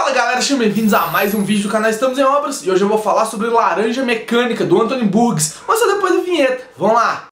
Fala galera, sejam bem-vindos a mais um vídeo do canal Estamos em Obras. E hoje eu vou falar sobre Laranja Mecânica, do Anthony Burgess. Mas só depois da vinheta, vamos lá!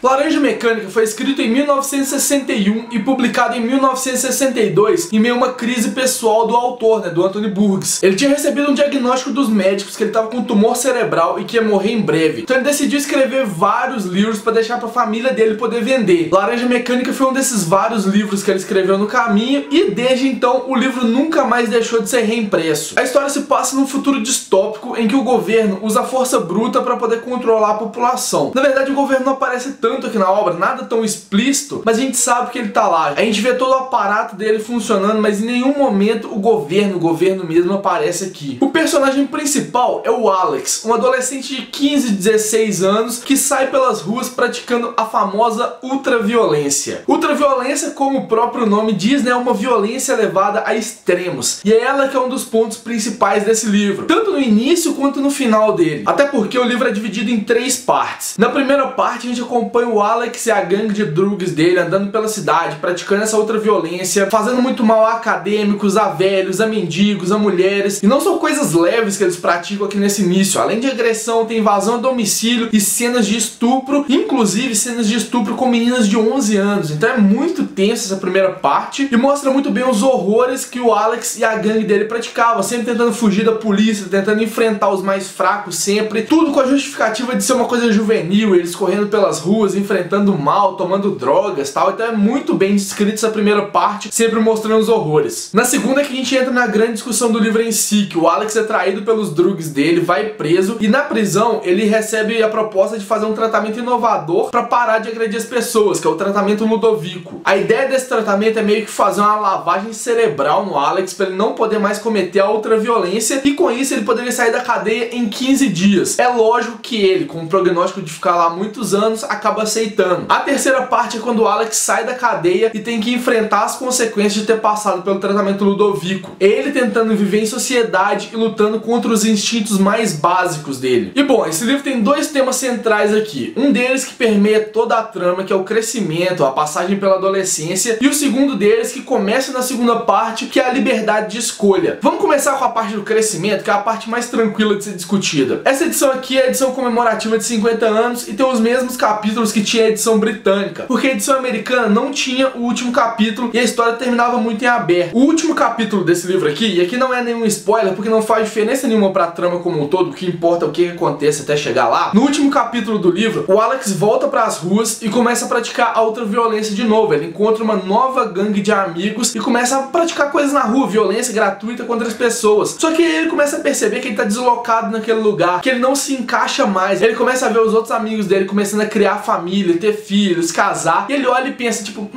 Laranja Mecânica foi escrito em 1961 e publicado em 1962 em meio a uma crise pessoal do autor, do Anthony Burgess. Ele tinha recebido um diagnóstico dos médicos que ele estava com um tumor cerebral e que ia morrer em breve. Então ele decidiu escrever vários livros para deixar para a família dele poder vender. Laranja Mecânica foi um desses vários livros que ele escreveu no caminho e desde então o livro nunca mais deixou de ser reimpresso. A história se passa num futuro distópico em que o governo usa a força bruta para poder controlar a população. Na verdade, o governo não aparece tanto aqui na obra, nada tão explícito, mas a gente sabe que ele tá lá. A gente vê todo o aparato dele funcionando, mas em nenhum momento o governo mesmo aparece aqui. O personagem principal é o Alex, um adolescente de 15, 16 anos que sai pelas ruas praticando a famosa ultraviolência. Ultraviolência, como o próprio nome diz, é uma violência levada a extremos. E é ela que é um dos pontos principais desse livro, tanto no início quanto no final dele. Até porque o livro é dividido em 3 partes. Na primeira parte a gente acompanha o Alex e a gangue de drugs dele andando pela cidade, praticando essa outra violência, fazendo muito mal a acadêmicos, a velhos, a mendigos, a mulheres. E não são coisas leves que eles praticam aqui nesse início. Além de agressão, tem invasão a domicílio e cenas de estupro, inclusive cenas de estupro com meninas de 11 anos. Então é muito tenso essa primeira parte e mostra muito bem os horrores que o Alex e a gangue dele praticavam, sempre tentando fugir da polícia, tentando enfrentar os mais fracos sempre, tudo com a justificativa de ser uma coisa juvenil, eles correndo pelas ruas, enfrentando o mal, tomando drogas e tal. Então é muito bem descrito essa primeira parte, sempre mostrando os horrores. Na segunda é que a gente entra na grande discussão do livro em si, que o Alex é traído pelos drugs dele, vai preso e na prisão ele recebe a proposta de fazer um tratamento inovador para parar de agredir as pessoas, que é o tratamento Ludovico. A ideia desse tratamento é meio que fazer uma lavagem cerebral no Alex para ele não poder mais cometer a outra violência e com isso ele poderia sair da cadeia em 15 dias. É lógico que ele, com o prognóstico de ficar lá muitos anos, acaba aceitando. A terceira parte é quando o Alex sai da cadeia e tem que enfrentar as consequências de ter passado pelo tratamento Ludovico. Ele tentando viver em sociedade e lutando contra os instintos mais básicos dele. E bom, esse livro tem 2 temas centrais aqui. Um deles que permeia toda a trama, que é o crescimento, a passagem pela adolescência, e o segundo deles que começa na segunda parte, que é a liberdade de escolha. Vamos começar com a parte do crescimento, que é a parte mais tranquila de ser discutida. Essa edição aqui é a edição comemorativa de 50 anos e tem os mesmos capítulos que tinha a edição britânica, porque a edição americana não tinha o último capítulo e a história terminava muito em aberto. O último capítulo desse livro aqui, e aqui não é nenhum spoiler porque não faz diferença nenhuma pra trama como um todo, o que importa é o que acontece até chegar lá. No último capítulo do livro, o Alex volta pras ruas e começa a praticar a outra violência de novo. Ele encontra uma nova gangue de amigos e começa a praticar coisas na rua, violência gratuita contra as pessoas. Só que ele começa a perceber que ele tá deslocado naquele lugar, que ele não se encaixa mais. Ele começa a ver os outros amigos dele começando a criar família, ter filhos, casar, e ele olha e pensa tipo,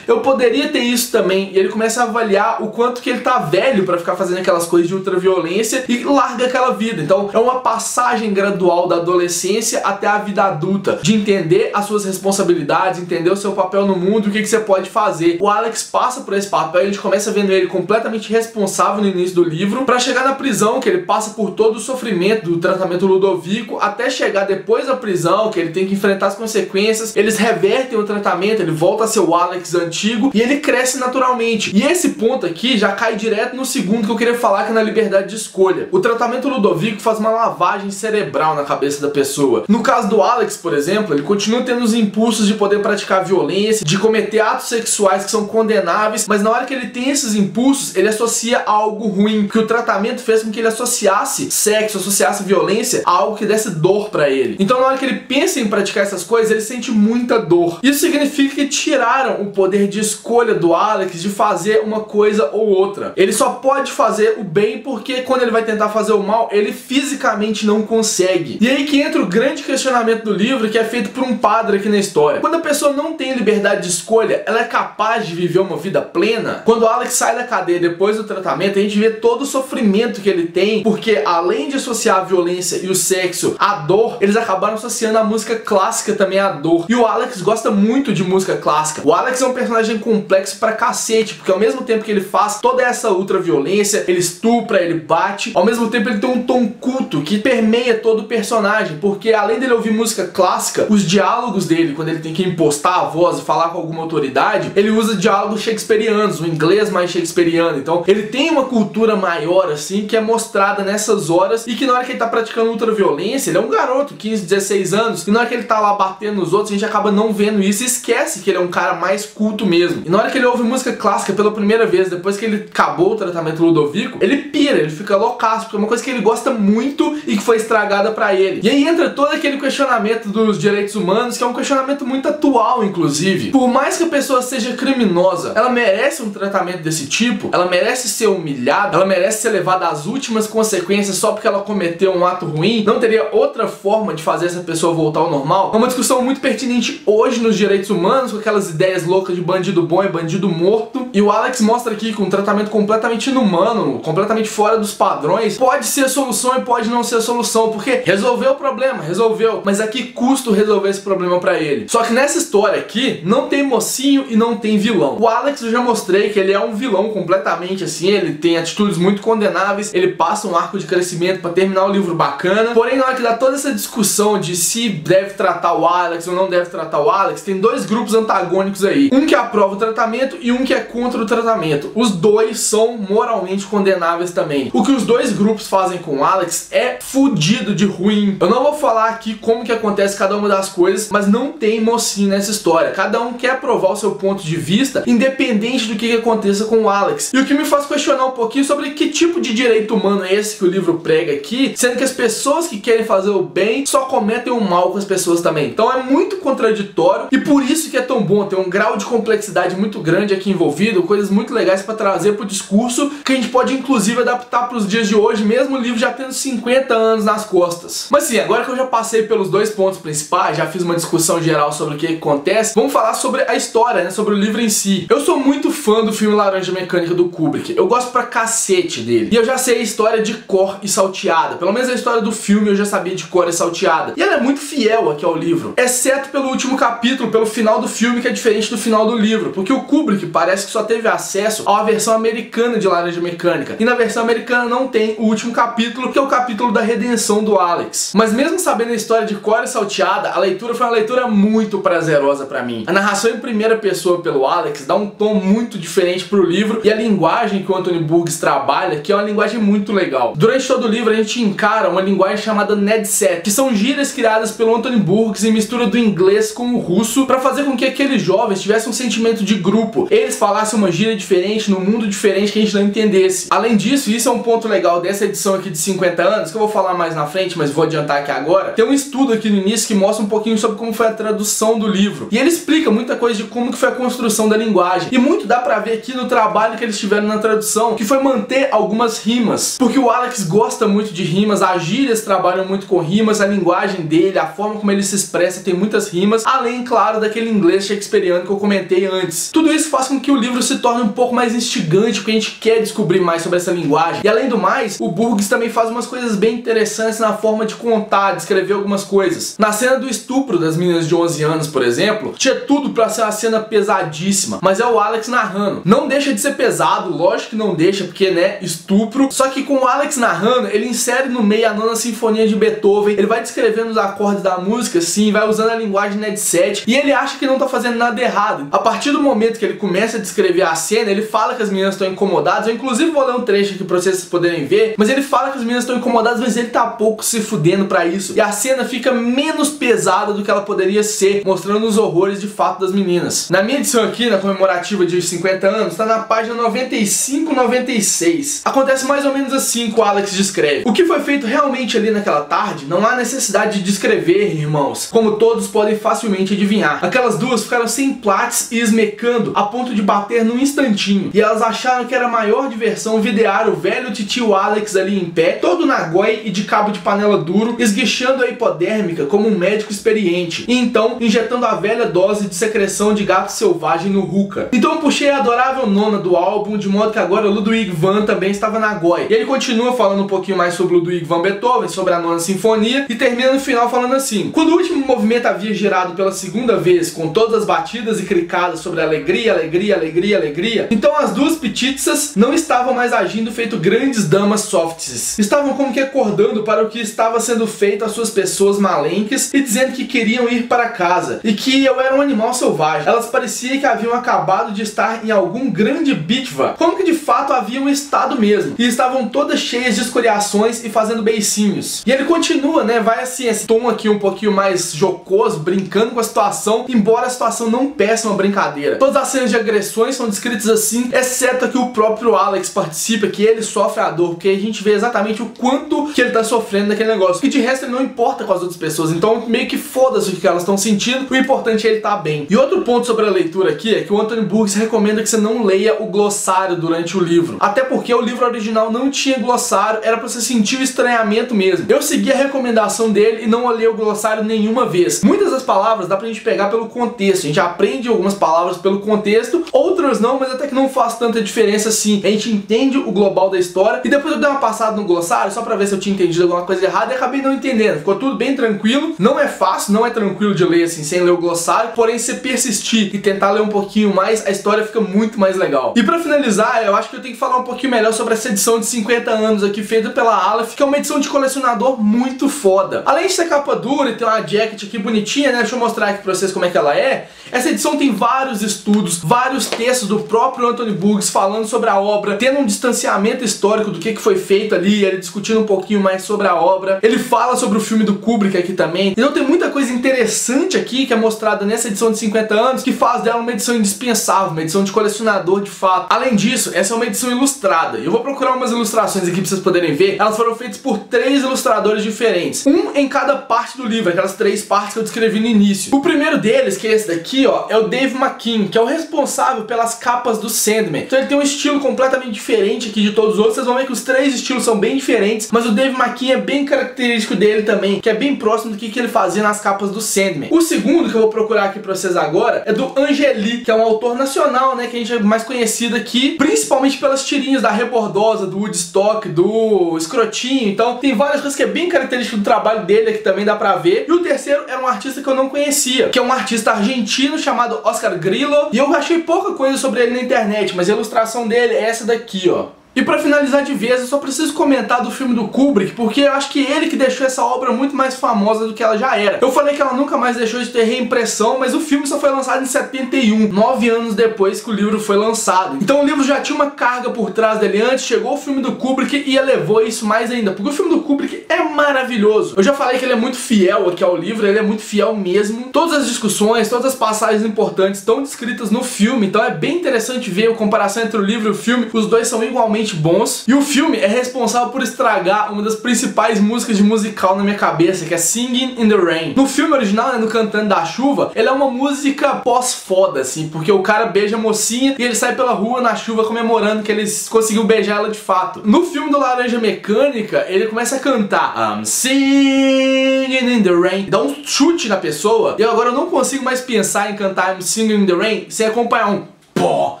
eu poderia ter isso também. E ele começa a avaliar o quanto que ele tá velho pra ficar fazendo aquelas coisas de ultraviolência e larga aquela vida. Então é uma passagem gradual da adolescência até a vida adulta, de entender as suas responsabilidades, entender o seu papel no mundo, o que você pode fazer. O Alex passa por esse papel e a gente começa vendo ele completamente responsável no início do livro, pra chegar na prisão, que ele passa por todo o sofrimento do tratamento Ludovico, até chegar depois da prisão, que ele tem que enfrentar as consequências. Eles revertem o tratamento, ele volta a ser o Alex antigo e ele cresce naturalmente. E esse ponto aqui já cai direto no segundo que eu queria falar, que é na liberdade de escolha. O tratamento Ludovico faz uma lavagem cerebral na cabeça da pessoa. No caso do Alex, por exemplo, ele continua tendo os impulsos de poder praticar violência, de cometer atos sexuais que são condenáveis, mas na hora que ele tem esses impulsos, ele associa a algo ruim, porque o tratamento fez com que ele associasse sexo, associasse violência a algo que desse dor pra ele. Então na hora que ele pensa em praticar essas coisas, ele sente muita dor. Isso significa que tiraram o poder de escolha do Alex de fazer uma coisa ou outra. Ele só pode fazer o bem porque quando ele vai tentar fazer o mal, ele fisicamente não consegue. E aí que entra o grande questionamento do livro, que é feito por um padre aqui na história. Quando a pessoa não tem liberdade de escolha, ela é capaz de viver uma vida plena? Quando o Alex sai da cadeia depois do tratamento, a gente vê todo o sofrimento que ele tem, porque além de associar a violência e o sexo à dor, eles acabaram associando a música clássica também à sonhador. E o Alex gosta muito de música clássica. O Alex é um personagem complexo pra cacete, porque ao mesmo tempo que ele faz toda essa ultraviolência, ele estupra, ele bate, ao mesmo tempo ele tem um tom culto que permeia todo o personagem, porque além dele ouvir música clássica, os diálogos dele, quando ele tem que impostar a voz e falar com alguma autoridade, ele usa diálogos shakespearianos, o inglês mais shakespeariano. Então ele tem uma cultura maior assim, que é mostrada nessas horas, e que na hora que ele tá praticando ultraviolência, ele é um garoto, 15, 16 anos, e na hora que ele tá lá batendo nos outros, a gente acaba não vendo isso e esquece que ele é um cara mais culto mesmo. E na hora que ele ouve música clássica pela primeira vez, depois que ele acabou o tratamento Ludovico, ele pira, ele fica loucaço, porque é uma coisa que ele gosta muito e que foi estragada pra ele. E aí entra todo aquele questionamento dos direitos humanos, que é um questionamento muito atual, inclusive. Por mais que a pessoa seja criminosa, ela merece um tratamento desse tipo? Ela merece ser humilhada? Ela merece ser levada às últimas consequências só porque ela cometeu um ato ruim? Não teria outra forma de fazer essa pessoa voltar ao normal? É uma discussão muito pertinente hoje nos direitos humanos, com aquelas ideias loucas de bandido bom e bandido morto. E o Alex mostra aqui que um tratamento completamente inumano, completamente fora dos padrões, pode ser a solução e pode não ser a solução, porque resolveu o problema, resolveu, mas a que custo resolver esse problema pra ele? Só que nessa história aqui, não tem mocinho e não tem vilão. O Alex eu já mostrei que ele é um vilão completamente assim, ele tem atitudes muito condenáveis, ele passa um arco de crescimento pra terminar o livro bacana, porém na hora que dá toda essa discussão de se deve tratar o Alex ou não deve tratar o Alex, tem dois grupos antagônicos aí, um que aprova o tratamento e um que é contra o tratamento. Os dois são moralmente condenáveis também. O que os dois grupos fazem com o Alex é fudido de ruim. Eu não vou falar aqui como que acontece cada uma das coisas, mas não tem mocinho nessa história. Cada um quer provar o seu ponto de vista, independente do que aconteça com o Alex. E o que me faz questionar um pouquinho sobre que tipo de direito humano é esse que o livro prega aqui, sendo que as pessoas que querem fazer o bem só cometem o mal com as pessoas também. Então é muito contraditório e por isso que é tão bom, tem um grau de complexidade muito grande aqui envolvido, coisas muito legais pra trazer pro discurso, que a gente pode inclusive adaptar pros dias de hoje, mesmo o livro já tendo 50 anos nas costas. Mas sim, agora que eu já passei pelos dois pontos principais, já fiz uma discussão geral sobre o que acontece, vamos falar sobre a história, né, sobre o livro em si. Eu sou muito fã do filme Laranja Mecânica do Kubrick, eu gosto pra cacete dele, e eu já sei a história de cor e salteada, pelo menos a história do filme eu já sabia de cor e salteada, e ela é muito fiel aqui ao livro, exceto pelo último capítulo, pelo final do filme, que é diferente do final do livro, porque o Kubrick parece que só teve acesso à versão americana de Laranja Mecânica, e na versão americana não tem o último capítulo, que é o capítulo da redenção do Alex. Mas mesmo sabendo a história de cor e salteada, a leitura foi uma leitura muito prazerosa pra mim. A narração em primeira pessoa pelo Alex dá um tom muito diferente pro livro, e a linguagem que o Anthony Burgess trabalha, que é uma linguagem muito legal. Durante todo o livro a gente encara uma linguagem chamada Nedset, que são gírias criadas pelo Anthony Burgess em mistura do inglês com o russo, pra fazer com que aqueles jovens tivessem um sentimento de grupo, eles falassem uma gíria diferente, num mundo diferente que a gente não entendesse. Além disso, isso é um ponto legal dessa edição aqui de 50 anos, que eu vou falar mais na frente, mas vou adiantar aqui agora, tem um estudo aqui no início que mostra um pouquinho sobre como foi a tradução do livro, e ele explica muita coisa de como que foi a construção da linguagem, e muito dá pra ver aqui no trabalho que eles tiveram na tradução, que foi manter algumas rimas, porque o Alex gosta muito de rimas, as gírias trabalham muito com rimas, a linguagem dele, a forma como ele se expressa tem muitas rimas, além, claro, daquele inglês shakespeariano que eu comentei antes. Tudo isso faz com que o livro se torne um pouco mais instigante, porque a gente quer descobrir mais sobre essa linguagem, e além do mais, o Burgess também faz umas coisas bem interessantes na forma de contar, de escrever algumas coisas. Na cena do estupro das meninas de 11 anos, por exemplo, tinha tudo pra ser uma cena pesadíssima, mas é o Alex narrando. Não deixa de ser pesado, lógico que não deixa, porque, né, estupro, só que com o Alex narrando, ele insere no meio a Nona Sinfonia de Beethoven, ele vai descrevendo os acordes da música, assim, vai usando a linguagem Nedset, e ele acha que não tá fazendo nada errado. A partir do momento que ele começa a descrever a cena, ele fala que as meninas estão incomodadas, eu inclusive vou ler um trecho aqui pra vocês poderem ver, mas ele fala que as meninas estão incomodadas, mas ele tá pouco se fudendo pra isso, e a cena fica menos pesada do que ela poderia ser, mostrando os horrores de fato das meninas. Na minha edição aqui, na comemorativa de 50 anos, tá na página 95-96. Acontece mais ou menos assim que o Alex descreve. O que foi feito realmente ali naquela tarde, não há necessidade de descrever, irmãos, como todos podem facilmente adivinhar. Aquelas duas ficaram sem plates e esmecando, a ponto de bater num instantinho, e elas acharam que era a maior diversão videar o velho titio Alex ali em pé, todo na goi e de cabo de panela duro, esguichando a hipodérmica como um médico experiente, e então injetando a velha dose de secreção de gato selvagem no Ruka. Então eu puxei a adorável nona do álbum, de modo que agora Ludwig van também estava na goi. E ele continua falando um pouquinho mais sobre Ludwig van Beethoven, sobre a Nona Sinfonia, e termina no final falando assim: quando o último movimento havia girado pela segunda vez, com todas as batidas e cricadas sobre alegria, alegria, alegria, alegria, então as duas petitsas não estavam mais agindo feito grandes damas softs. Estavam como que acordando para o que estava sendo feito às suas pessoas malenques e dizendo que queriam ir para casa e que eu era um animal selvagem. Elas pareciam que haviam acabado de estar em algum grande bitva, como que de fato haviam estado mesmo, e estavam todas cheias de escoriações e fazendo beicinhos. E ele continua, né, vai assim, esse tom aqui um pouquinho mais jocoso, brincando com a situação, embora a situação não peça uma brincadeira. Todas as cenas de agressões são descritas assim, exceto que o próprio Alex participa, que ele sofre a dor, porque a gente vê exatamente o quanto que ele tá sofrendo daquele negócio, que de resto ele não importa com as outras pessoas, então meio que foda-se o que elas estão sentindo, o importante é ele tá bem. E outro ponto sobre a leitura aqui é que o Anthony Burgess recomenda que você não leia o glossário durante o livro, até porque o livro original não tinha glossário, era pra você sentir o estranhamento mesmo. Eu segui a recomendação dele e não olhei o glossário nenhuma vez. Muitas das palavras dá pra gente pegar pelo contexto, a gente aprende algumas palavras pelo contexto, outras não, mas até que não faz tanta diferença assim. A gente entende o global da história e depois eu dei uma passada no glossário só pra ver se eu tinha entendido alguma coisa errada e acabei não entendendo. Ficou tudo bem tranquilo, não é fácil, não é tranquilo de ler assim sem ler o glossário, porém se persistir e tentar ler um pouquinho mais, a história fica muito mais legal. E pra finalizar, eu acho que eu tenho que falar um pouquinho melhor sobre essa edição de 50 anos aqui feita pela Aleph, que é uma edição de colecionador muito foda. Além de ser capa dura e ter uma jacket aqui bonitinha, né, deixa eu mostrar aqui pra vocês como é que ela é. Essa edição tem vários estudos, vários textos do próprio Anthony Burgess falando sobre a obra, tendo um distanciamento histórico do que foi feito ali, ele discutindo um pouquinho mais sobre a obra. Ele fala sobre o filme do Kubrick aqui também. Então tem muita coisa interessante aqui que é mostrada nessa edição de 50 anos, que faz dela uma edição indispensável, uma edição de colecionador de fato. Além disso, essa é uma edição ilustrada. Eu vou procurar umas ilustrações aqui pra vocês poderem ver. Elas foram feitas por 3 ilustradores diferentes, um em cada parte do livro, aquelas 3 partes que eu descrevi no início. O primeiro deles, que é esse daqui, ó, é o Dave McKean, que é o responsável pelas capas do Sandman. Então ele tem um estilo completamente diferente aqui de todos os outros. Vocês vão ver que os 3 estilos são bem diferentes, mas o Dave McKean é bem característico dele também, que é bem próximo do que ele fazia nas capas do Sandman. O segundo, que eu vou procurar aqui pra vocês agora, é do Angeli, que é um autor nacional, né, que a gente é mais conhecido aqui, principalmente pelas tirinhas da Rebordosa, do Woodstock, do Escrotinho. Então tem várias coisas que é bem característico do trabalho dele, aqui também dá pra ver. E o terceiro era um artista que eu não conhecia, que é um artista argentino chamado Oscar Grillo, e eu achei pouca coisa sobre ele na internet, mas a ilustração dele é essa daqui, ó. E pra finalizar de vez, eu só preciso comentar do filme do Kubrick, porque eu acho que ele que deixou essa obra muito mais famosa do que ela já era. Eu falei que ela nunca mais deixou de ter reimpressão, mas o filme só foi lançado em 71, 9 anos depois que o livro foi lançado. Então o livro já tinha uma carga por trás dele antes, chegou o filme do Kubrick e elevou isso mais ainda, porque o filme do Kubrick é maravilhoso. Eu já falei que ele é muito fiel aqui ao livro, ele é muito fiel mesmo. Todas as discussões, todas as passagens importantes estão descritas no filme, então é bem interessante ver a comparação entre o livro e o filme, os dois são igualmente bons. E o filme é responsável por estragar uma das principais músicas de musical na minha cabeça, que é Singing in the Rain. No filme original, né, no Cantando da Chuva, ele é uma música pós-foda, assim, porque o cara beija a mocinha e ele sai pela rua na chuva comemorando que ele conseguiu beijar ela de fato. No filme do Laranja Mecânica, ele começa a cantar I'm singing in the rain, dá um chute na pessoa, e agora eu não consigo mais pensar em cantar I'm singing in the rain sem acompanhar um pó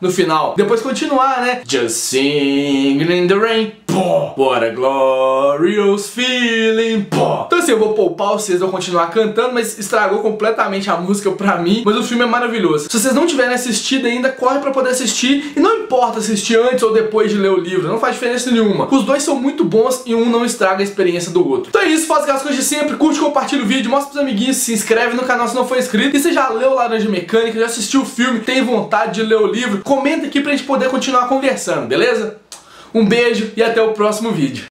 no final. Depois continuar, né? Just singing in the rain, pó. What a glorious feeling, pó. Então assim, eu vou poupar vocês, vou continuar cantando, mas estragou completamente a música pra mim. Mas o filme é maravilhoso. Se vocês não tiverem assistido ainda, corre pra poder assistir. E não importa assistir antes ou depois de ler o livro, não faz diferença nenhuma. Os dois são muito bons e um não estraga a experiência do outro. Então é isso, faz aquelas coisas de sempre, curte, compartilha o vídeo, mostra pros amiguinhos, se inscreve no canal se não for inscrito. E você já leu Laranja Mecânica, já assistiu o filme, tem vontade de ler o livro, comenta aqui pra gente poder continuar conversando, beleza? Um beijo e até o próximo vídeo.